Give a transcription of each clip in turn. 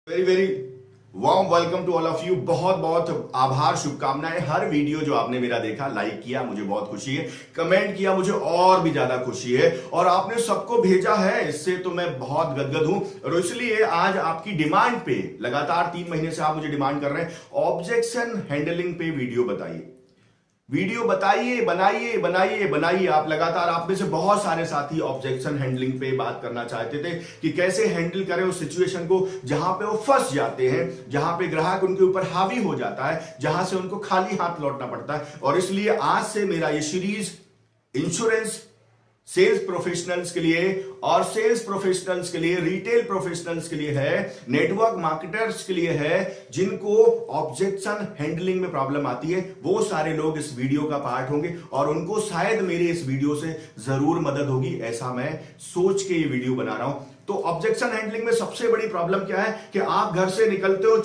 Very very warm welcome to all of you. बहुत बहुत आभार, शुभकामनाएं। हर वीडियो जो आपने मेरा देखा, लाइक किया, मुझे बहुत खुशी है। कमेंट किया, मुझे और भी ज्यादा खुशी है। और आपने सबको भेजा है, इससे तो मैं बहुत गदगद हूं। और इसलिए आज आपकी डिमांड पे, लगातार 3 महीने से आप मुझे डिमांड कर रहे हैं, ऑब्जेक्शन हैंडलिंग पे वीडियो बताइए, वीडियो बताइए, बनाइए बनाइए बनाइए। आप लगातार, आप में से बहुत सारे साथी ऑब्जेक्शन हैंडलिंग पे बात करना चाहते थे कि कैसे हैंडल करें उस सिचुएशन को जहां पे वो फंस जाते हैं, जहां पे ग्राहक उनके ऊपर हावी हो जाता है, जहां से उनको खाली हाथ लौटना पड़ता है। और इसलिए आज से मेरा ये सीरीज इंश्योरेंस सेल्स प्रोफेशनल्स के लिए और सेल्स प्रोफेशनल्स के लिए, रिटेल प्रोफेशनल्स के लिए है, नेटवर्क मार्केटर्स के लिए है, जिनको ऑब्जेक्शन हैंडलिंग में प्रॉब्लम आती है। वो सारे लोग इस वीडियो का पार्ट होंगे और उनको शायद मेरे इस वीडियो से जरूर मदद होगी, ऐसा मैं सोच के ये वीडियो बना रहा हूं। तो ऑब्जेक्शन हैंडलिंग में सबसे बड़ी प्रॉब्लम क्या है कि आप घर से निकलते हो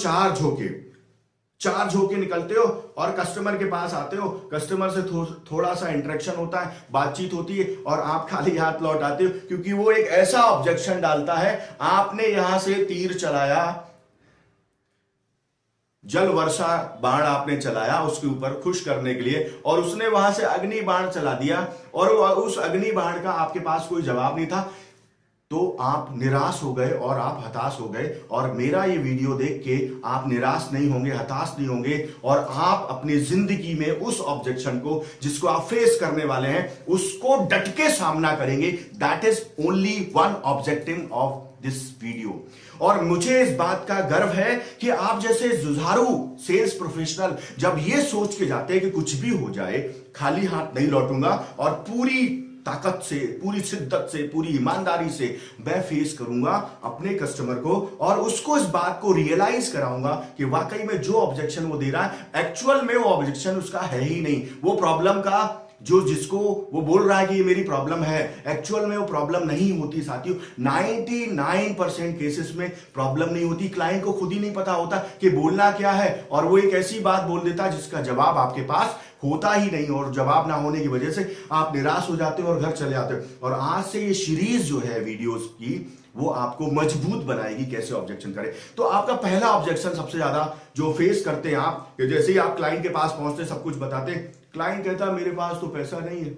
चार झोंके निकलते हो और कस्टमर के पास आते हो, कस्टमर से थोड़ा सा इंटरेक्शन होता है, बातचीत होती है और आप खाली हाथ लौट आते हो, क्योंकि वो एक ऐसा ऑब्जेक्शन डालता है। आपने यहां से तीर चलाया, जल वर्षा बाण आपने चलाया उसके ऊपर खुश करने के लिए, और उसने वहां से अग्नि बाण चला दिया और उस अग्नि बाण का आपके पास कोई जवाब नहीं था। तो आप निराश हो गए और आप हताश हो गए। और मेरा ये वीडियो देख के आप निराश नहीं होंगे, हताश नहीं होंगे, और आप अपनी जिंदगी में उस ऑब्जेक्शन को, जिसको आप फेस करने वाले हैं, उसको डट के सामना करेंगे। That is only one objective of this video. और मुझे इस बात का गर्व है कि आप जैसे जुझारू सेल्स प्रोफेशनल जब ये सोच के जाते हैं कि कुछ भी हो जाए, खाली हाथ नहीं लौटूंगा और पूरी ताकत से, पूरी शिद्दत से, पूरी ईमानदारी से मैं फेस करूंगा अपने कस्टमर को, और उसको इस बात को रियलाइज कराऊंगा कि वाकई में जो ऑब्जेक्शन वो दे रहा है, एक्चुअल में वो ऑब्जेक्शन उसका है ही नहीं। वो प्रॉब्लम का जिसको वो बोल रहा है कि ये मेरी प्रॉब्लम है, एक्चुअल में वो प्रॉब्लम नहीं होती साथियों। 99% केसेस में प्रॉब्लम नहीं होती। क्लाइंट को खुद ही नहीं पता होता कि बोलना क्या है, और वो एक ऐसी बात बोल देता है जिसका जवाब आपके पास होता ही नहीं, और जवाब ना होने की वजह से आप निराश हो जाते हो और घर चले आते हो। और आज से ये सीरीज जो है वीडियोस की, वो आपको मजबूत बनाएगी कैसे ऑब्जेक्शन करें। तो आपका पहला ऑब्जेक्शन सबसे ज्यादा जो फेस करते हैं आप, कि जैसे ही आप क्लाइंट के पास पहुंचते, सब कुछ बताते, क्लाइंट कहता मेरे पास तो पैसा नहीं है,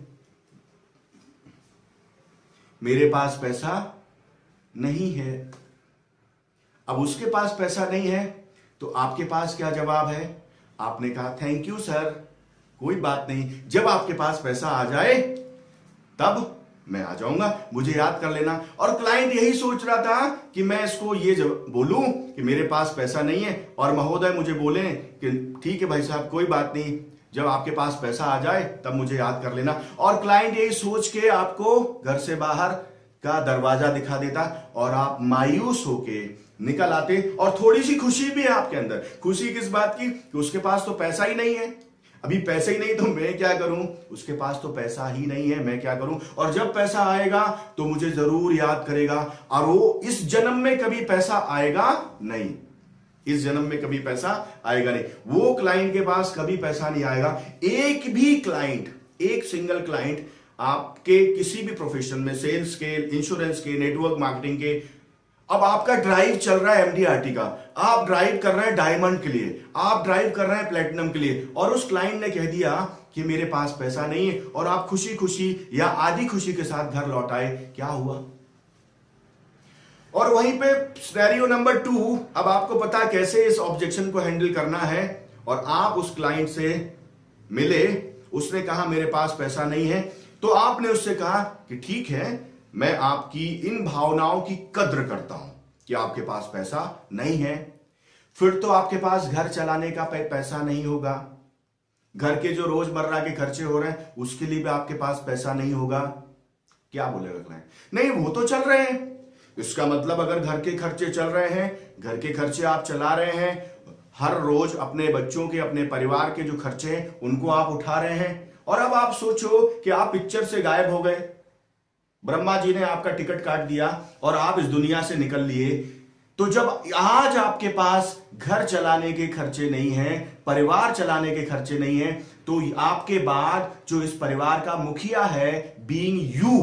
मेरे पास पैसा नहीं है। अब उसके पास पैसा नहीं है तो आपके पास क्या जवाब है? आपने कहा थैंक यू सर, कोई बात नहीं, जब आपके पास पैसा आ जाए तब मैं आ जाऊंगा, मुझे याद कर लेना। और क्लाइंट यही सोच रहा था कि मैं इसको ये बोलूं कि मेरे पास पैसा नहीं है, और महोदय मुझे बोले कि ठीक है भाई साहब, कोई बात नहीं, जब आपके पास पैसा आ जाए तब मुझे याद कर लेना। और क्लाइंट यही सोच के आपको घर से बाहर का दरवाजा दिखा देता और आप मायूस होके निकल आते। और थोड़ी सी खुशी भी है आपके अंदर। खुशी किस बात की? कि उसके पास तो पैसा ही नहीं है, अभी पैसे ही नहीं तो मैं क्या करूं, उसके पास तो पैसा ही नहीं है, मैं क्या करूं, और जब पैसा आएगा तो मुझे जरूर याद करेगा। और वो इस जन्म में कभी पैसा आएगा नहीं, इस जन्म में कभी पैसा आएगा नहीं। वो क्लाइंट के पास कभी पैसा नहीं आएगा। एक भी क्लाइंट, एक सिंगल क्लाइंट आपके किसी भी प्रोफेशन में, सेल्स के, इंश्योरेंस के, नेटवर्क मार्केटिंग के, अब आपका ड्राइव चल रहा है एमडीआरटी का, आप ड्राइव कर रहे हैं डायमंड के लिए, आप ड्राइव कर रहे हैं प्लेटिनम के लिए, और उस क्लाइंट ने कह दिया कि मेरे पास पैसा नहीं है, और आप खुशी खुशी या आधी खुशी के साथ घर लौट आए, क्या हुआ? और वहीं पे सिनेरियो नंबर 2, अब आपको पता है कैसे इस ऑब्जेक्शन को हैंडल करना है। और आप उस क्लाइंट से मिले, उसने कहा मेरे पास पैसा नहीं है, तो आपने उससे कहा कि ठीक है, मैं आपकी इन भावनाओं की कद्र करता हूं कि आपके पास पैसा नहीं है। फिर तो आपके पास घर चलाने का पैसा नहीं होगा, घर के जो रोजमर्रा के खर्चे हो रहे हैं उसके लिए भी आपके पास पैसा नहीं होगा। क्या बोलेगा क्लाइंट? नहीं, वो तो चल रहे हैं। इसका मतलब अगर घर के खर्चे चल रहे हैं, घर के खर्चे आप चला रहे हैं, हर रोज अपने बच्चों के, अपने परिवार के जो खर्चे हैं उनको आप उठा रहे हैं, और अब आप सोचो कि आप पिक्चर से गायब हो गए, ब्रह्मा जी ने आपका टिकट काट दिया और आप इस दुनिया से निकल लिए। तो जब आज आपके पास घर चलाने के खर्चे नहीं हैं, परिवार चलाने के खर्चे नहीं हैं, तो आपके बाद जो इस परिवार का मुखिया है, बीइंग यू,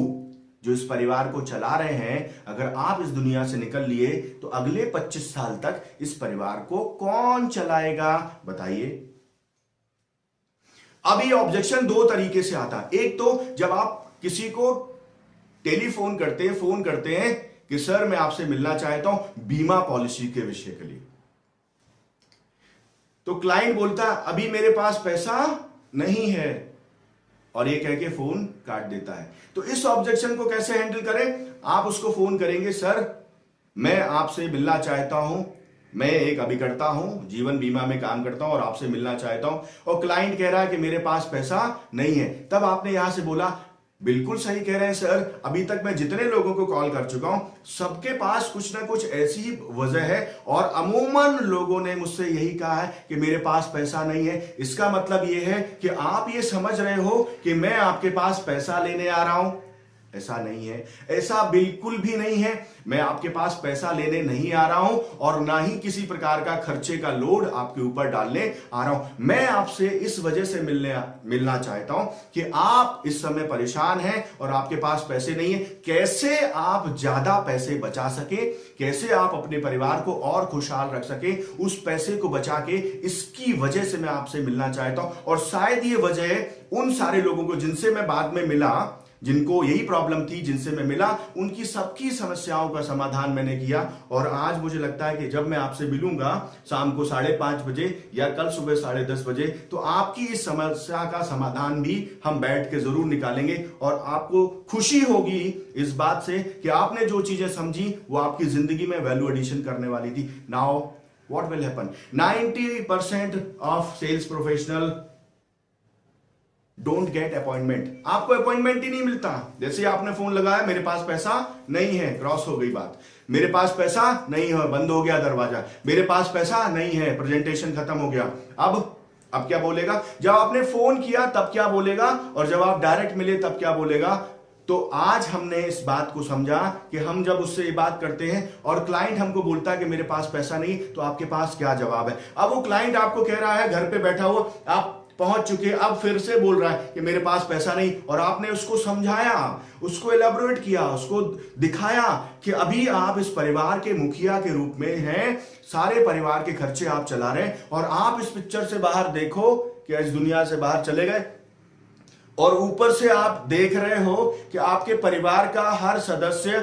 जो इस परिवार को चला रहे हैं, अगर आप इस दुनिया से निकल लिए तो अगले 25 साल तक इस परिवार को कौन चलाएगा बताइए। अब ये ऑब्जेक्शन दो तरीके से आता है। एक तो जब आप किसी को टेलीफोन करते हैं, फोन करते हैं कि सर मैं आपसे मिलना चाहता हूं बीमा पॉलिसी के विषय के लिए, तो क्लाइंट बोलता है अभी मेरे पास पैसा नहीं है और ये कह के फोन काट देता है। तो इस ऑब्जेक्शन को कैसे हैंडल करें? आप उसको फोन करेंगे, सर मैं आपसे मिलना चाहता हूं, मैं एक अभिकर्ता हूं, जीवन बीमा में काम करता हूं और आपसे मिलना चाहता हूं, और क्लाइंट कह रहा है कि मेरे पास पैसा नहीं है। तब आपने यहां से बोला बिल्कुल सही कह रहे हैं सर, अभी तक मैं जितने लोगों को कॉल कर चुका हूं सबके पास कुछ ना कुछ ऐसी वजह है और अमूमन लोगों ने मुझसे यही कहा है कि मेरे पास पैसा नहीं है। इसका मतलब यह है कि आप ये समझ रहे हो कि मैं आपके पास पैसा लेने आ रहा हूं। ऐसा नहीं है, ऐसा बिल्कुल भी नहीं है। मैं आपके पास पैसा लेने नहीं आ रहा हूं और ना ही किसी प्रकार का खर्चे का लोड आपके ऊपर डालने आ रहा हूं। मैं आपसे इस वजह से मिलना चाहता हूं कि आप इस समय परेशान हैं और आपके पास पैसे नहीं है। कैसे आप ज्यादा पैसे बचा सके, कैसे आप अपने परिवार को और खुशहाल रख सके, उस पैसे को बचा के, इसकी वजह से मैं आपसे मिलना चाहता हूं। और शायद ये वजह उन सारे लोगों को जिनसे मैं बाद में मिला, जिनको यही प्रॉब्लम थी, जिनसे मैं मिला, उनकी सबकी समस्याओं का समाधान मैंने किया। और आज मुझे लगता है कि जब मैं आपसे मिलूंगा शाम को 5:30 बजे या कल सुबह 10:30 बजे, तो आपकी इस समस्या का समाधान भी हम बैठ के जरूर निकालेंगे और आपको खुशी होगी इस बात से कि आपने जो चीजें समझी वो आपकी जिंदगी में वैल्यू एडिशन करने वाली थी। Now what will happen? 90% of sales professional don't get appointment. आपको अपॉइंटमेंट ही नहीं मिलता। जैसे आपने फोन लगाया, मेरे पास पैसा नहीं है, क्रॉस हो गई बात। मेरे पास पैसा नहीं है, बंद हो गया दरवाजा। मेरे पास पैसा नहीं है, प्रेजेंटेशन खत्म हो गया। अब क्या बोलेगा? जब आपने फोन किया तब क्या बोलेगा, और जब आप डायरेक्ट मिले तब क्या बोलेगा? तो आज हमने इस बात को समझा कि हम जब उससे ये बात करते हैं और क्लाइंट हमको बोलता है कि मेरे पास पैसा नहीं, तो आपके पास क्या जवाब है? अब वो क्लाइंट आपको कह रहा है घर पे बैठा हुआ, आप पहुंच चुके, अब फिर से बोल रहा है कि मेरे पास पैसा नहीं, और आपने उसको समझाया, उसको एलैबोरेट किया, उसको दिखाया कि अभी आप इस परिवार के मुखिया के रूप में हैं, सारे परिवार के खर्चे आप चला रहे हैं, और आप इस पिक्चर से बाहर देखो कि इस दुनिया से बाहर चले गए, और ऊपर से आप देख रहे हो कि आपके परिवार का हर सदस्य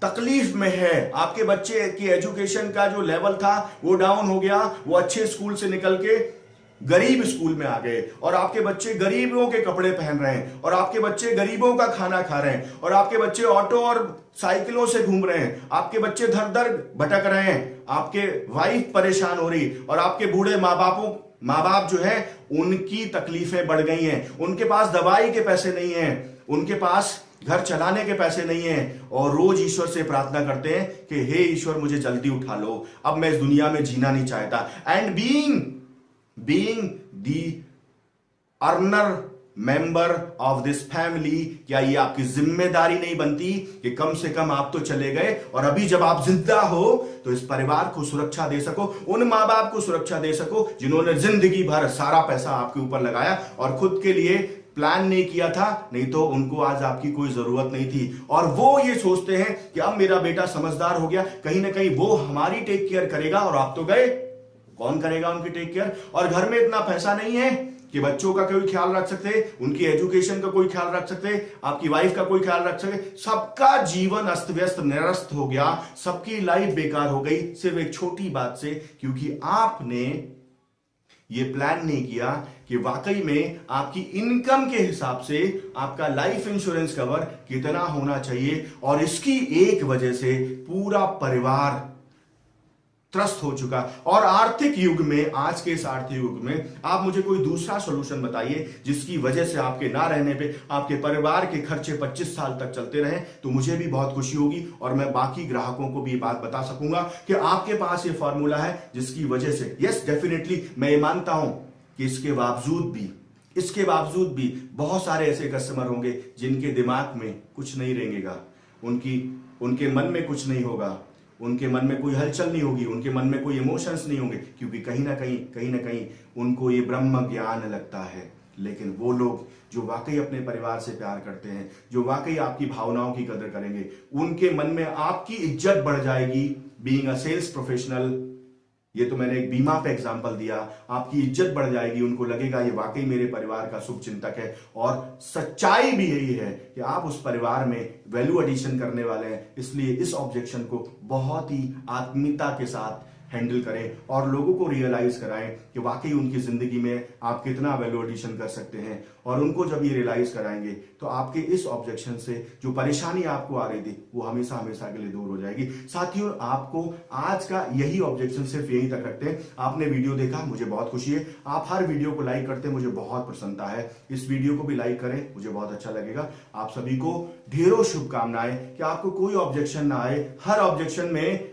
तकलीफ में है। आपके बच्चे की एजुकेशन का जो लेवल था वो डाउन हो गया, वो अच्छे स्कूल से निकल के गरीब स्कूल में आ गए, और आपके बच्चे गरीबों के कपड़े पहन रहे हैं, और आपके बच्चे गरीबों का खाना खा रहे हैं, और आपके बच्चे ऑटो और साइकिलों से घूम रहे हैं, आपके बच्चे धर धर भटक रहे हैं, आपके वाइफ परेशान हो रही, और आपके बूढ़े माँ बाप जो है उनकी तकलीफें बढ़ गई हैं। उनके पास दवाई के पैसे नहीं हैं, उनके पास घर चलाने के पैसे नहीं हैं, और रोज ईश्वर से प्रार्थना करते हैं कि हे ईश्वर मुझे जल्दी उठा लो, अब मैं इस दुनिया में जीना नहीं चाहता। And being the earner member of this family, क्या ये आपकी जिम्मेदारी नहीं बनती कि कम से कम आप तो चले गए, और अभी जब आप जिंदा हो तो इस परिवार को सुरक्षा दे सको, उन माँ बाप को सुरक्षा दे सको जिन्होंने जिंदगी भर सारा पैसा आपके ऊपर लगाया और खुद के लिए प्लान नहीं किया था, नहीं तो उनको आज आपकी कोई जरूरत नहीं थी। और वो ये सोचते हैं कि अब मेरा बेटा समझदार हो गया, कहीं ना कहीं वो हमारी टेक केयर करेगा, और आप तो गए, कौन करेगा उनकी टेक केयर? और घर में इतना पैसा नहीं है कि बच्चों का कोई ख्याल रख सकते, उनकी एजुकेशन का कोई ख्याल रख सकते, आपकी वाइफ का कोई ख्याल रख सके। सबका जीवन अस्त व्यस्त निरस्त हो गया, सबकी लाइफ बेकार हो गई, सिर्फ एक छोटी बात से, क्योंकि आपने ये प्लान नहीं किया कि वाकई में आपकी इनकम के हिसाब से आपका लाइफ इंश्योरेंस कवर कितना होना चाहिए। और इसकी एक वजह से पूरा परिवार त्रस्त हो चुका। और आर्थिक युग में, आज के इस आर्थिक युग में आप मुझे कोई दूसरा सॉल्यूशन बताइए जिसकी वजह से आपके ना रहने पे आपके परिवार के खर्चे 25 साल तक चलते रहे, तो मुझे भी बहुत खुशी होगी और मैं बाकी ग्राहकों को भी ये बात बता सकूंगा कि आपके पास ये फॉर्मूला है जिसकी वजह से, यस डेफिनेटली मैं ये मानता हूं कि इसके बावजूद भी बहुत सारे ऐसे कस्टमर होंगे जिनके दिमाग में कुछ नहीं रहेगा, उनके मन में कुछ नहीं होगा, उनके मन में कोई हलचल नहीं होगी, उनके मन में कोई इमोशंस नहीं होंगे, क्योंकि कहीं ना कहीं उनको ये ब्रह्म ज्ञान लगता है। लेकिन वो लोग जो वाकई अपने परिवार से प्यार करते हैं, जो वाकई आपकी भावनाओं की कदर करेंगे, उनके मन में आपकी इज्जत बढ़ जाएगी। बीइंग अ सेल्स प्रोफेशनल, ये तो मैंने एक बीमा पे एग्जांपल दिया, आपकी इज्जत बढ़ जाएगी। उनको लगेगा ये वाकई मेरे परिवार का शुभ चिंतक है। और सच्चाई भी यही है कि आप उस परिवार में वैल्यू एडिशन करने वाले हैं। इसलिए इस ऑब्जेक्शन को बहुत ही आत्मीयता के साथ हैंडल करें और लोगों को रियलाइज कराएं कि वाकई उनकी जिंदगी में आप कितना वैल्यू एडिशन कर सकते हैं। और उनको जब ये रियलाइज कराएंगे तो आपके इस ऑब्जेक्शन से जो परेशानी आपको आ रही थी वो हमेशा हमेशा के लिए दूर हो जाएगी। साथियों, आपको आज का यही ऑब्जेक्शन सिर्फ यहीं तक रखते हैं। आपने वीडियो देखा, मुझे बहुत खुशी है। आप हर वीडियो को लाइक करते हैं, मुझे बहुत प्रसन्नता है। इस वीडियो को भी लाइक करें, मुझे बहुत अच्छा लगेगा। आप सभी को ढेरों शुभकामनाएं कि आपको कोई ऑब्जेक्शन ना आए, हर ऑब्जेक्शन में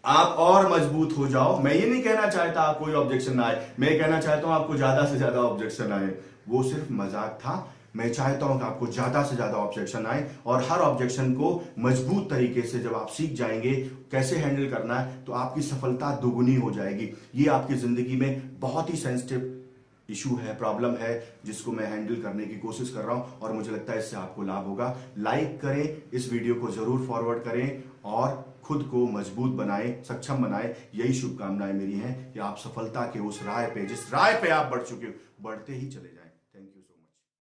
आप और मजबूत हो जाओ। मैं ये नहीं कहना चाहता आप कोई ऑब्जेक्शन ना आए, मैं कहना चाहता हूं आपको ज्यादा से ज्यादा ऑब्जेक्शन आए। वो सिर्फ मजाक था। मैं चाहता हूं कि आपको ज्यादा से ज्यादा ऑब्जेक्शन आए और हर ऑब्जेक्शन को मजबूत तरीके से जब आप सीख जाएंगे कैसे हैंडल करना है तो आपकी सफलता दोगुनी हो जाएगी। ये आपकी जिंदगी में बहुत ही सेंसिटिव इशू है, प्रॉब्लम है, जिसको मैं हैंडल करने की कोशिश कर रहा हूं और मुझे लगता है इससे आपको लाभ होगा। लाइक करें, इस वीडियो को जरूर फॉरवर्ड करें और खुद को मजबूत बनाएं, सक्षम बनाएं। यही शुभकामनाएं मेरी हैं कि आप सफलता के उस राह पे, जिस राह पे आप बढ़ चुके हो, बढ़ते ही चले जाएं।